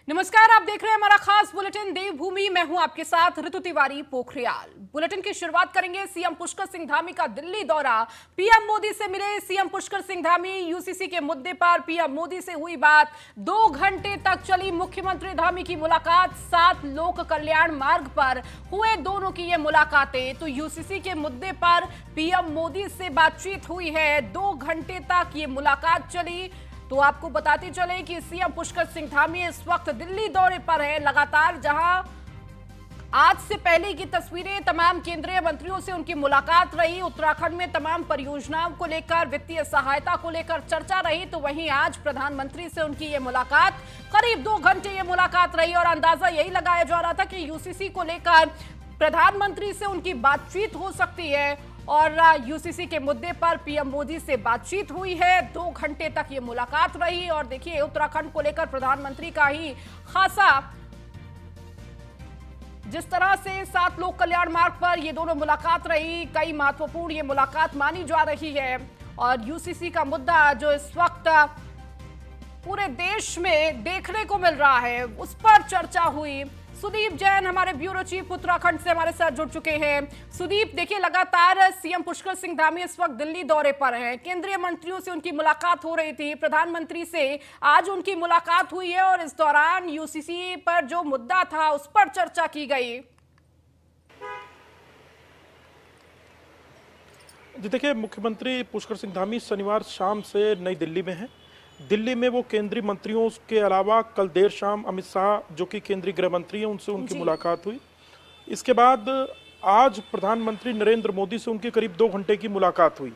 नमस्कार, आप देख रहे हैं हमारा खास बुलेटिन देवभूमि। मैं हूं आपके साथ ऋतु तिवारी पोखरियाल। बुलेटिन की शुरुआत करेंगे सीएम पुष्कर सिंह धामी का दिल्ली दौरा। पीएम मोदी से मिले सीएम पुष्कर सिंह धामी। यूसीसी के मुद्दे पर पीएम मोदी से हुई बात। 2 घंटे तक चली मुख्यमंत्री धामी की मुलाकात। 7 लोक कल्याण मार्ग पर हुए दोनों की ये मुलाकातें। तो यूसीसी के मुद्दे पर पीएम मोदी से बातचीत हुई है। 2 घंटे तक ये मुलाकात चली। तो आपको बताते चले कि सीएम पुष्कर सिंह धामी इस वक्त दिल्ली दौरे पर है। लगातार जहां आज से पहले की तस्वीरें तमाम केंद्रीय मंत्रियों से उनकी मुलाकात रही, उत्तराखंड में तमाम परियोजनाओं को लेकर, वित्तीय सहायता को लेकर चर्चा रही, तो वहीं आज प्रधानमंत्री से उनकी ये मुलाकात, करीब 2 घंटे ये मुलाकात रही। और अंदाजा यही लगाया जा रहा था कि यूसीसी को लेकर प्रधानमंत्री से उनकी बातचीत हो सकती है और यूसीसी के मुद्दे पर पीएम मोदी से बातचीत हुई है। 2 घंटे तक ये मुलाकात रही। और देखिए, उत्तराखंड को लेकर प्रधानमंत्री का ही खासा, जिस तरह से 7 लोक कल्याण मार्ग पर ये दोनों मुलाकात रही, कई महत्वपूर्ण ये मुलाकात मानी जा रही है। और यूसीसी का मुद्दा जो इस वक्त पूरे देश में देखने को मिल रहा है, उस पर चर्चा हुई। सुदीप जैन हमारे ब्यूरो चीफ उत्तराखंड से हमारे साथ जुड़ चुके हैं। सुदीप, देखिए, लगातार सीएम पुष्कर सिंह धामी इस वक्त दिल्ली दौरे पर हैं। केंद्रीय मंत्रियों से उनकी मुलाकात हो रही थी, प्रधानमंत्री से आज उनकी मुलाकात हुई है और इस दौरान यूसीसी पर जो मुद्दा था उस पर चर्चा की गई। जी देखिए, मुख्यमंत्री पुष्कर सिंह धामी शनिवार शाम से नई दिल्ली में हैं। दिल्ली में वो केंद्रीय मंत्रियों के अलावा कल देर शाम अमित शाह, जो कि केंद्रीय गृह मंत्री हैं, उनसे उनकी मुलाकात हुई। इसके बाद आज प्रधानमंत्री नरेंद्र मोदी से उनकी करीब 2 घंटे की मुलाकात हुई।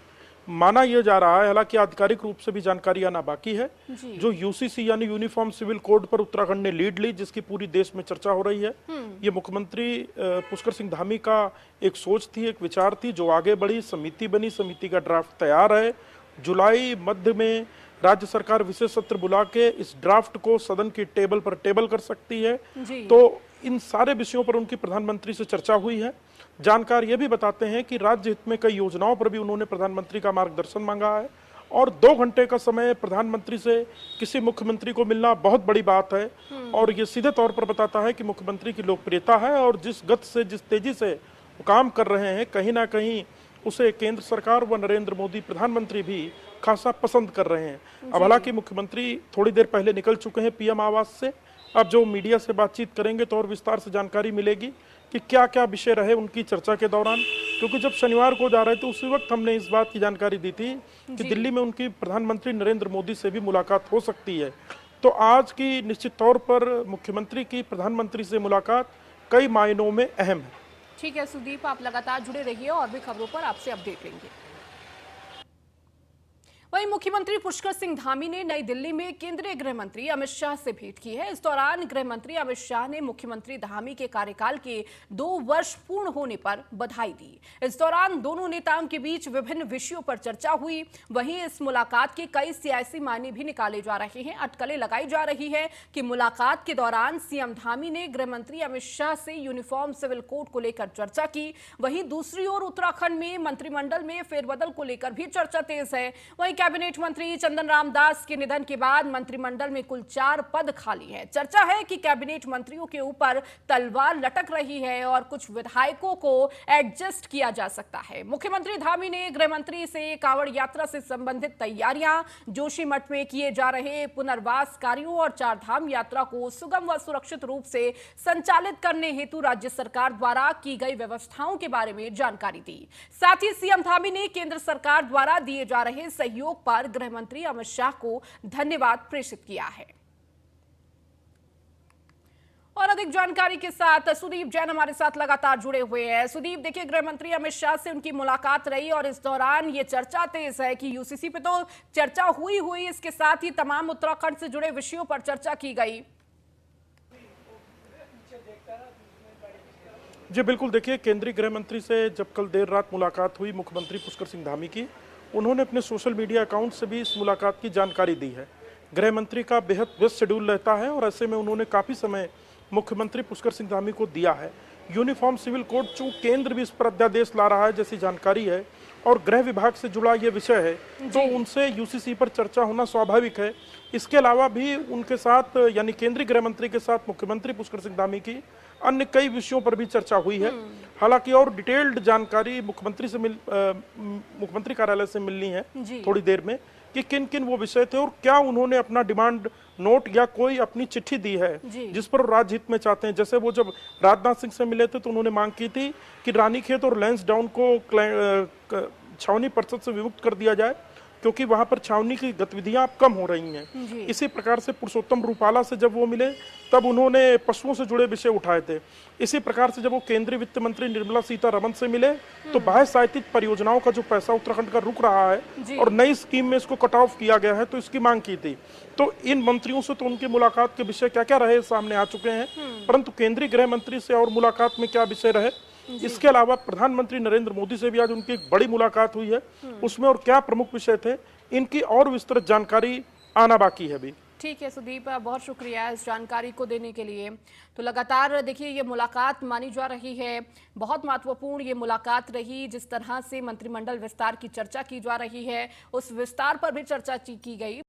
माना यह जा रहा है, हालांकि आधिकारिक रूप से भी जानकारी आना बाकी है, जो यूसीसी यानी यूनिफॉर्म सिविल कोड पर उत्तराखंड ने लीड ली, जिसकी पूरी देश में चर्चा हो रही है। ये मुख्यमंत्री पुष्कर सिंह धामी का एक सोच थी, एक विचार थी, जो आगे बढ़ी, समिति बनी, समिति का ड्राफ्ट तैयार है। जुलाई मध्य में राज्य सरकार विशेष सत्र बुला के इस ड्राफ्ट को सदन की टेबल पर टेबल कर सकती है। तो इन सारे विषयों पर उनकी प्रधानमंत्री से चर्चा हुई है। जानकार ये भी बताते हैं कि राज्य हित में कई योजनाओं पर भी उन्होंने प्रधानमंत्री का मार्गदर्शन मांगा है। और 2 घंटे का समय प्रधानमंत्री से किसी मुख्यमंत्री को मिलना बहुत बड़ी बात है। और ये सीधे तौर पर बताता है कि मुख्यमंत्री की लोकप्रियता है और जिस गति से, जिस तेजी से वो काम कर रहे हैं, कहीं ना कहीं उसे केंद्र सरकार व नरेंद्र मोदी प्रधानमंत्री भी खासा पसंद कर रहे हैं। अब हालांकि मुख्यमंत्री थोड़ी देर पहले निकल चुके हैं पीएम आवास से। अब जो मीडिया से बातचीत करेंगे तो और विस्तार से जानकारी मिलेगी कि क्या क्या विषय रहे उनकी चर्चा के दौरान। क्योंकि जब शनिवार को जा रहे थे उसी वक्त हमने इस बात की जानकारी दी थी कि दिल्ली में उनकी प्रधानमंत्री नरेंद्र मोदी से भी मुलाकात हो सकती है। तो आज की निश्चित तौर पर मुख्यमंत्री की प्रधानमंत्री से मुलाकात कई मायनों में अहम है। ठीक है सुदीप, आप लगातार जुड़े रहिए और भी खबरों पर आपसे अपडेट लेंगे। वहीं मुख्यमंत्री पुष्कर सिंह धामी ने नई दिल्ली में केंद्रीय गृह मंत्री अमित शाह से भेंट की है। इस दौरान गृह मंत्री अमित शाह ने मुख्यमंत्री धामी के कार्यकाल के 2 वर्ष पूर्ण होने पर बधाई दी। इस दौरान दोनों नेताओं के बीच विभिन्न विषयों पर चर्चा हुई। वहीं इस मुलाकात के कई सियासी मायने भी निकाले जा रहे हैं। अटकलें लगाई जा रही है कि मुलाकात के दौरान सीएम धामी ने गृह मंत्री अमित शाह से यूनिफॉर्म सिविल कोड को लेकर चर्चा की। वहीं दूसरी ओर उत्तराखंड में मंत्रिमंडल में फेरबदल को लेकर भी चर्चा तेज है। वहीं कैबिनेट मंत्री चंदन रामदास के निधन के बाद मंत्रिमंडल में कुल 4 पद खाली हैं। चर्चा है कि कैबिनेट मंत्रियों के ऊपर तलवार लटक रही है और कुछ विधायकों को एडजस्ट किया जा सकता है। मुख्यमंत्री धामी ने गृह मंत्री से कांवड़ यात्रा से संबंधित तैयारियां, जोशीमठ में किए जा रहे पुनर्वास कार्यों और 4 धाम यात्रा को सुगम व सुरक्षित रूप से संचालित करने हेतु राज्य सरकार द्वारा की गई व्यवस्थाओं के बारे में जानकारी दी। साथ ही सीएम धामी ने केंद्र सरकार द्वारा दिए जा रहे सहयोग पर गृह मंत्री अमित शाह को धन्यवाद प्रेषित किया है। और अधिक जानकारी के साथ सुदीप जैन हमारे साथ लगातार जुड़े हुए हैं। सुदीप, देखिए, गृह मंत्री अमित शाह से उनकी मुलाकात रही और इस दौरान ये चर्चा तेज है कि यूसीसी पे तो चर्चा हुई, इसके साथ ही तमाम उत्तराखंड से जुड़े विषयों पर चर्चा की गई। जी बिल्कुल, देखिए, केंद्रीय गृह मंत्री से जब कल देर रात मुलाकात हुई मुख्यमंत्री पुष्कर सिंह धामी की, उन्होंने अपने सोशल मीडिया अकाउंट से भी इस मुलाकात की जानकारी दी है। गृह मंत्री का बेहद व्यस्त शेड्यूल रहता है और ऐसे में उन्होंने काफ़ी समय मुख्यमंत्री पुष्कर सिंह धामी को दिया है। यूनिफॉर्म सिविल कोड, चूंकि केंद्र भी इस पर अध्यादेश ला रहा है जैसी जानकारी है, और गृह विभाग से जुड़ा ये विषय है, तो उनसे यूसीसी पर चर्चा होना स्वाभाविक है। इसके अलावा भी उनके साथ यानी केंद्रीय गृह मंत्री के साथ मुख्यमंत्री पुष्कर सिंह धामी की अन्य कई विषयों पर भी चर्चा हुई है। हालांकि और डिटेल्ड जानकारी मुख्यमंत्री कार्यालय से मिलनी है थोड़ी देर में कि किन किन वो विषय थे और क्या उन्होंने अपना डिमांड नोट या कोई अपनी चिट्ठी दी है जिस पर राज्य हित में चाहते हैं। जैसे वो जब राजनाथ सिंह से मिले थे तो उन्होंने मांग की थी कि रानीखेत और लैंसडाउन को छावनी परिषद से विमुक्त कर दिया जाए क्योंकि वहां पर छावनी की गतिविधियां अब कम हो रही हैं। इसी प्रकार से पुरुषोत्तम रूपाला से जब वो मिले तब उन्होंने पशुओं से जुड़े विषय उठाए थे। इसी प्रकार से जब वो केंद्रीय वित्त मंत्री निर्मला सीतारमण से मिले तो बाह्य साहित्यिक परियोजनाओं का जो पैसा उत्तराखंड का रुक रहा है और नई स्कीम में इसको कट ऑफ किया गया है तो इसकी मांग की थी। तो इन मंत्रियों से तो उनकी मुलाकात के विषय क्या क्या रहे सामने आ चुके हैं, परंतु केंद्रीय गृह मंत्री से और मुलाकात में क्या विषय रहे, इसके अलावा प्रधानमंत्री नरेंद्र मोदी से भी आज उनकी एक बड़ी मुलाकात हुई है, उसमें और क्या प्रमुख विषय थे इनकी और विस्तृत जानकारी आना बाकी है अभी। ठीक है सुदीप, बहुत शुक्रिया इस जानकारी को देने के लिए। तो लगातार देखिए ये मुलाकात मानी जा रही है, बहुत महत्वपूर्ण ये मुलाकात रही। जिस तरह से मंत्रिमंडल विस्तार की चर्चा की जा रही है उस विस्तार पर भी चर्चा की गई।